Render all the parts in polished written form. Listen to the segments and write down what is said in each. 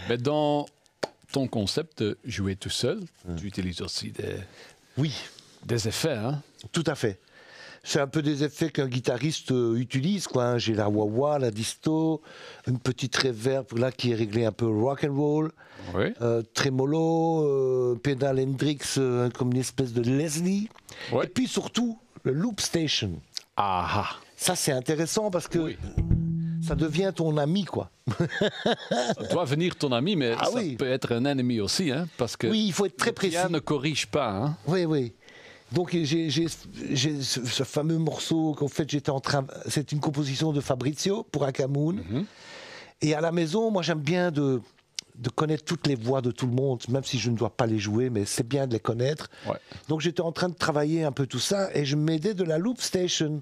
Mais dans ton concept de jouer tout seul, tu utilises aussi Oui, des effets, hein? tout à fait. C'est un peu des effets qu'un guitariste utilise, quoi, hein. J'ai la wah-wah, la disto, une petite reverb là qui est réglée un peu rock and roll, Oui. trémolo, pédale Hendrix comme une espèce de Leslie, Ouais. et puis surtout le loop station. Ah ah. Ça c'est intéressant parce que Oui. ça devient ton ami, quoi. Ça doit venir ton ami, mais Ah ça oui. peut être un ennemi aussi, hein? Parce que Oui, il faut être très le précis. piano ne corrige pas, hein? Oui, oui. Donc j'ai ce fameux morceau qu'en fait j'étais en train. C'est une composition de Fabrizio pour Akamoon. Et à la maison, moi j'aime bien de connaître toutes les voix de tout le monde, même si je ne dois pas les jouer, mais c'est bien de les connaître. Ouais. Donc j'étais en train de travailler un peu tout ça et je m'aidais de la loop station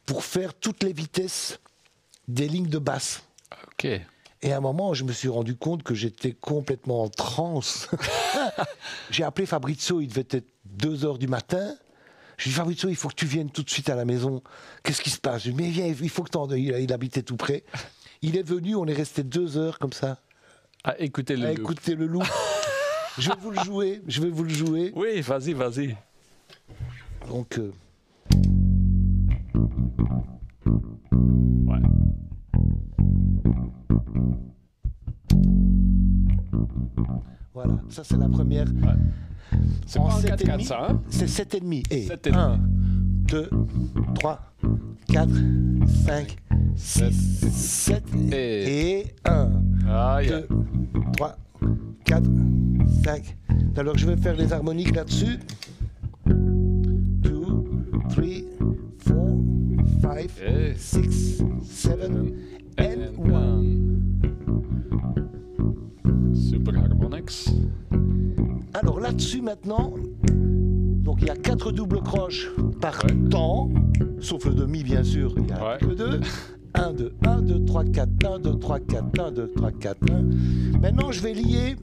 pour faire toutes les vitesses des lignes de basse. OK. Et à un moment, je me suis rendu compte que j'étais complètement en transe. J'ai appelé Fabrizio, il devait être 2 heures du matin. Je lui ai dit, Fabrizio, il faut que tu viennes tout de suite à la maison. Qu'est-ce qui se passe? Je lui ai dit, mais viens, il faut que tu il habitait tout près. Il est venu, on est resté 2 heures comme ça, Ah, écoutez le à loop. écouter le loup. Je vais vous le jouer, je vais vous le jouer. Oui, vas-y, vas-y. Donc, Ouais. voilà, ça c'est la première. C'est En pas en 7,5, 4-4, ça, hein? c'est 7,5. Et 7,5. 1, 2, 3, 4, 5, 6, 7 et 1. Ah, 2, 3, 4, 5. Alors je vais faire les harmoniques là-dessus. 2, 3, 4, 5, Et 6, 7 and 1. Super Harmonics. Alors là-dessus maintenant, donc il y a 4 doubles croches par temps, sauf le demi bien sûr, il n'y a Ouais. que 2. 1, 2, 1, 2, 3, 4, 1, 2, 3, 4, 1, 2, 3, 4, 1. Maintenant je vais lier,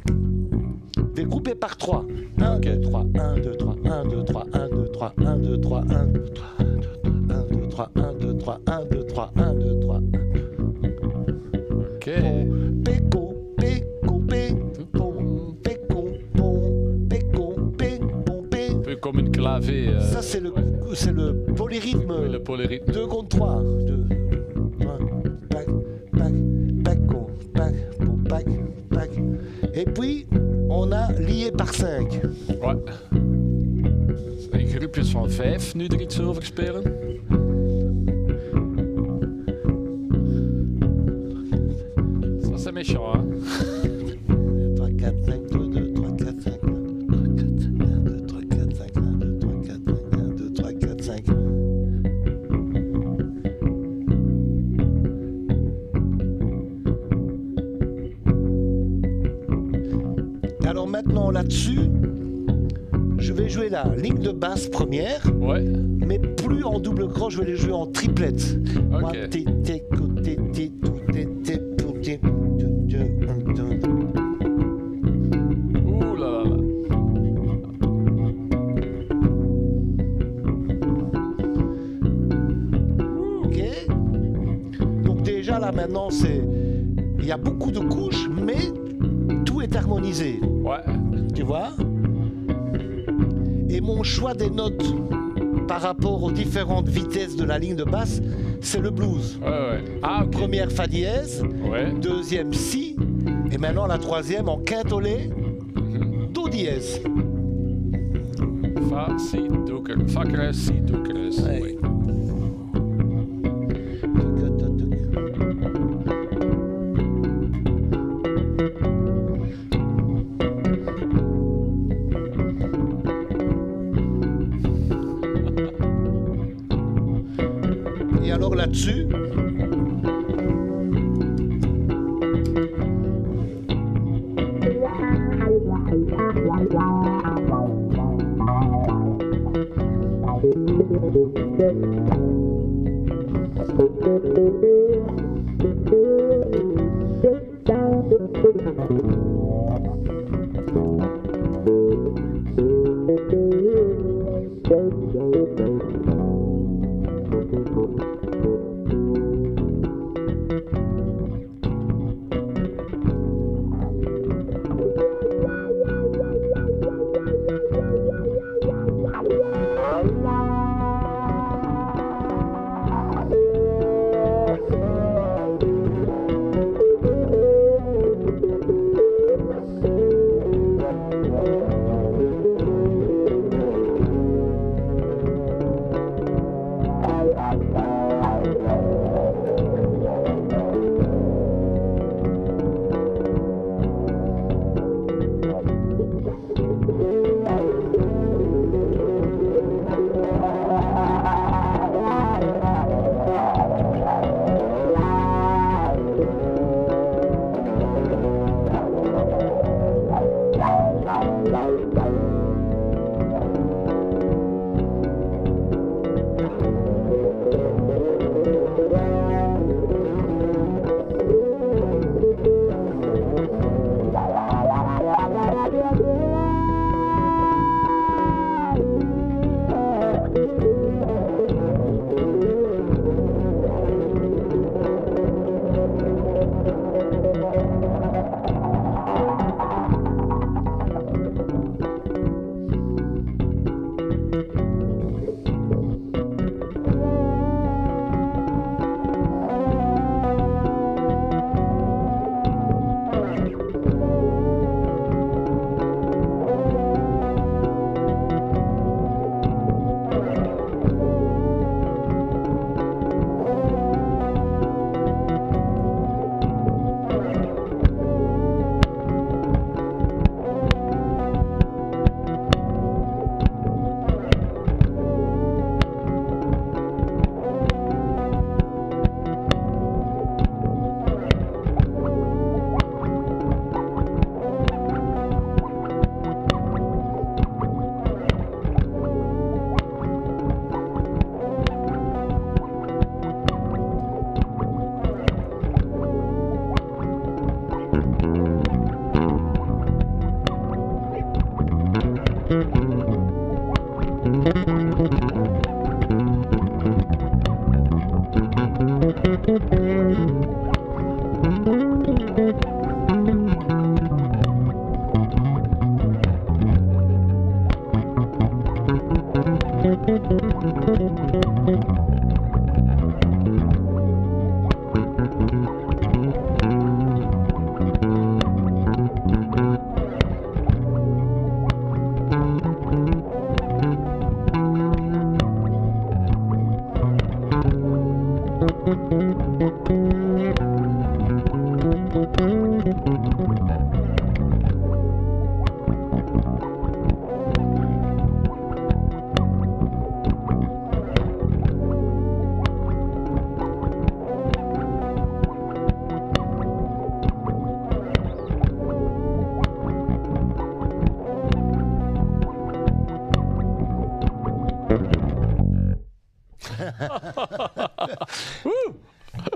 je vais grouper par 3. 1, 2, 3, 1, 2, 3, 1, 2, 3, 1, 2, 3, 1, 2, 3, 1, 2, 3, 1, 2, 3, 1, 2, 3, 1, 2, 3, 1, 2, 3. OK. Péco, péco, péco, péco, péco, péco, péco. Un peu comme une clavier. Ça, c'est le polyrythme. Oui, le polyrythme. 2 contre 3. 2, 3, pac, pac, paco, pac, pac, pac. Et puis, on a lié par 5. Ouais. In groepjes van 5 nu er iets over spelen. Ça, c'est méchant, hein? 3, 4, 5, 2, 2, 3, 4, 5, 1, 2, 3, 4, 5, 1, 2, 3, 4, 5, 1, 2, 3, 4, 5. Alors maintenant là-dessus, je vais jouer la ligne de basse première, Ouais. mais plus en double croche, je vais les jouer en triplette. Ok. Moi, té, té, co, té, té, tout, té, té, pou, té, tout, té, un, deux. Ouh là là là. Ok. Donc déjà là maintenant il y a beaucoup de couches, mais tout est harmonisé. Ouais. Tu vois? Et mon choix des notes par rapport aux différentes vitesses de la ligne de basse, c'est le blues. Ouais, ouais. Ah, ok. Première fa dièse, Ouais. deuxième si, et maintenant la troisième en quintolé, do dièse. Fa, si, do, kruis. Fa, kruis, si, do, kruis. Ouais. Oui. Et alors là-dessus,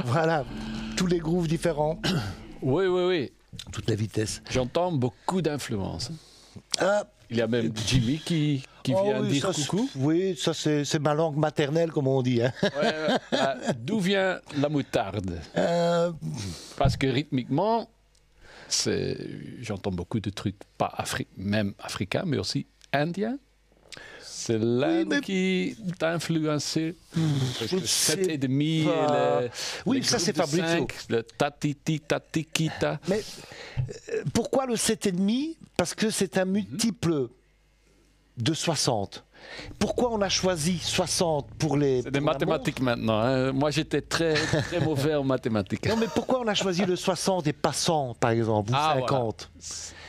Voilà, tous les grooves différents, Oui, oui, oui. toutes les vitesses. J'entends beaucoup d'influences. Ah, Il y a même Jimmy qui oh vient oui, dire ça, coucou. oui, ça c'est ma langue maternelle, comme on dit. Hein. Ouais, d'où vient la moutarde? Parce que rythmiquement, j'entends beaucoup de trucs, pas même africains, mais aussi indiens. C'est l'Inde mais- qui t'a influencé. je Le sais 7,5 pas. et Oui, les ça, c'est groupes de Fabrizio. 5, le tatiti, tatikita. Mais pourquoi le 7,5? Parce que c'est un multiple de 60. Pourquoi on a choisi 60 pour les... C'est des pour la mathématiques maintenant. Hein. Moi, j'étais très, très mauvais en mathématiques. montre? Non, mais pourquoi on a choisi le 60 et pas 100, par exemple, ou Ah, 50?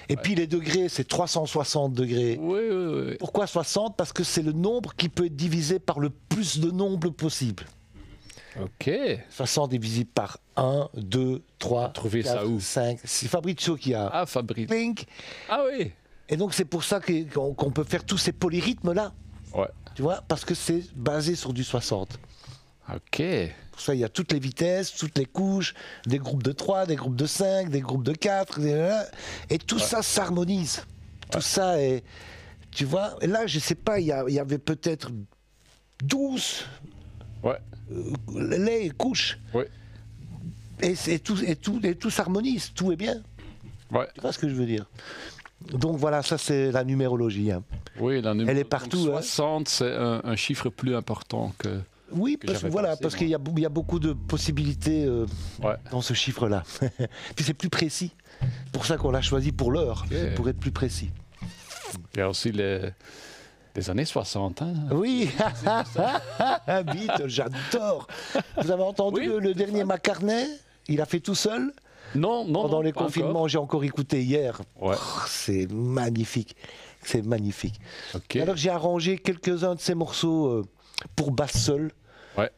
Et puis les degrés, c'est 360 degrés. Oui, oui, oui. Pourquoi 60? Parce que c'est le nombre qui peut être divisé par le plus de nombres possible. Ok. 60 divisible par 1, 2, 3, Trouver 4, ça où? 5. C'est Fabrizio qui a. Ah, Fabrice. Clink. Ah oui. Et donc c'est pour ça qu'on peut faire tous ces polyrythmes-là. Ouais. Tu vois? Parce que c'est basé sur du 60. Ok. Pour ça, il y a toutes les vitesses, toutes les couches, des groupes de 3, des groupes de 5, des groupes de 4. Et tout ça s'harmonise. Tout ça est. Tu vois? Et là, je sais pas, il y avait peut-être 12 Ouais. les couches. Ouais. Et tout s'harmonise, tout est bien. Ouais. Tu vois ce que je veux dire? Donc voilà, ça c'est la numérologie. Hein. Oui, Elle est partout, donc hein. 60, c'est un chiffre plus important que. Oui, Que parce que j'avais voilà, pensé, parce moi. qu'il y a beaucoup de possibilités Ouais. dans ce chiffre-là. Puis c'est plus précis. C'est pour ça qu'on l'a choisi pour l'heure, Ok. pour être plus précis. Il y a aussi les années 60. Hein. Oui, un beat, j'adore. Vous avez entendu Oui, le dernier McCartney? Il a fait tout seul Non, non. pendant non, les pas confinements. encore. J'ai encore écouté hier. Ouais. Oh, c'est magnifique, c'est magnifique. Ok. Alors j'ai arrangé quelques-uns de ces morceaux pour basse seule Ouais.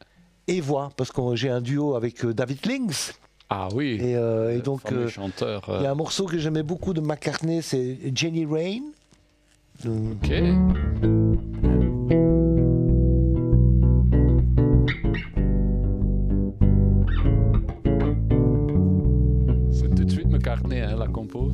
et voix, parce que j'ai un duo avec David Lynx. Ah oui. Et donc fameux chanteur. il y a un morceau que j'aimais beaucoup de McCartney, c'est Jenny Rain. Ok. C'est tout de suite McCartney, hein, la compo.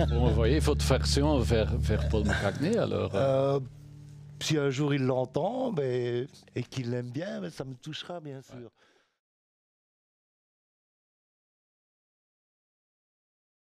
Pour envoyer votre version vers Paul McCartney, alors. Si un jour il l'entend et qu'il l'aime bien, ben, ça me touchera bien sûr.